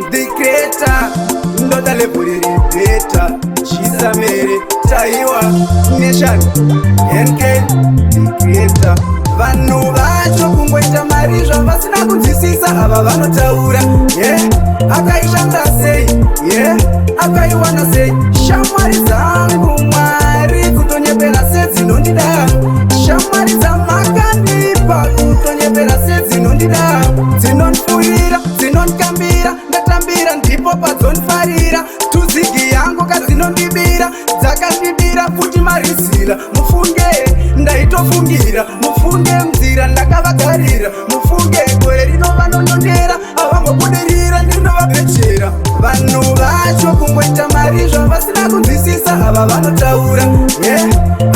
The creator, not a liberator. She's a Mary, Taiwa, nation. The creator. Vanhu vacho kungoita mari zvavasina kunzwisisa ava vanotaura akaishanda sei akaiwana sei shamwari dzangu Mwari kutonyepera sedzinondida shamwari dzamakandipa kutonyepera sedzinondida dzinonfurira dzinondikambira ndatambira ndipo padzonifarira tuzigi yangu kadzinondibira dzakandibira futi marizira mufunge ndaitofungira mufunge mzira ndakavagarira mufunge gore rinovanonyondera avangobudirira ndinovabhechera vanhu vacho kungoita mari zvavasina kunzwisisa ava vanotaura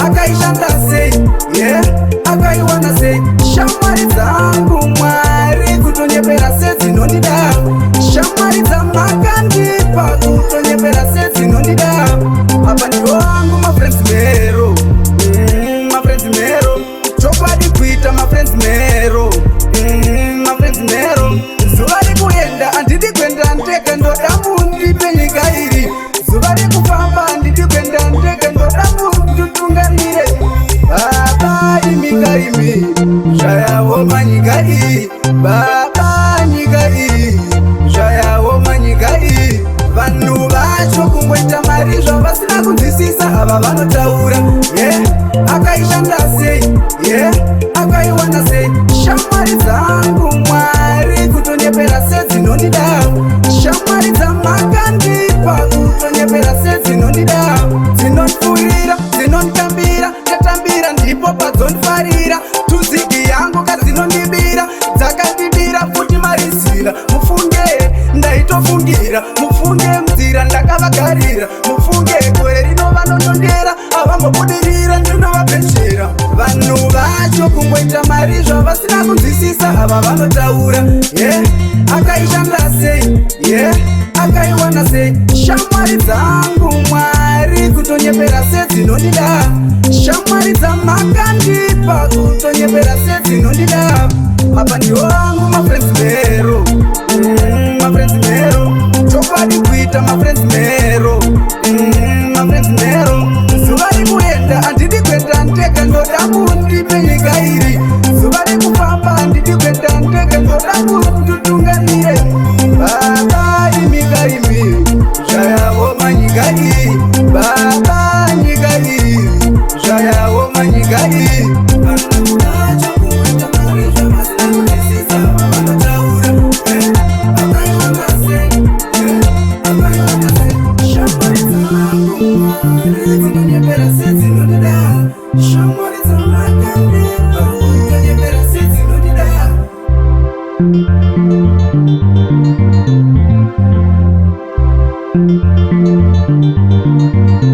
akaishanda sei akaiwana sei shamwari dzangu Mwari kutonyepera sedzinondida shamwari dzamakandipa kutonyepera sedzinondida apa ndivo vangu mafriends mero chokwadi kuita mafriends mero zuva rikuenda handidi kuenda ndege ndoda mundipe nyika iri zuva rikufamba handidi kuenda ndege ndoda munditungamire baba imika imi zvayawo manyika iyi baba nyika iyi zvayawo manyika iyi vanhu vacho kungoita mari zvavasina kunzwisisa ava vanotaura akaishanda sei akaiwana sei shamwari dzangu Mwari kutonyepera sedzinondida shamwari dzamakandipa kutonyepera sedzinondida dzinonfurira dzinondikambira ndatambira ndipo padzonifarira tuzigi yangu kadzinondibira dzakandibira futi marizira mufunge ndaitofungira mufunge mzira ndakavagarira mufunge gore rinovanonyondera avangobudirira ndinovabhechera vanhu vacho kungoita mari zvavasina kunzwisisa ava vanotaura akaishanda sei akaiwana sei shamwari dzangu Mwari kutonyepera sedzinondida shamwari dzamakandipa kutonyepera sedzinondida apa ndivo vangu mafriends mero chokwadi kuita mafriends mero zuva rikuenda handidi kuenda ndege ndoda mundipe nyika iri zuva rikufamba handidi kuenda ndege ndoda munditungamire baba imika imi zvayawo manyika iyi baba nyika iyi zvayawo manyika iyi Thank you.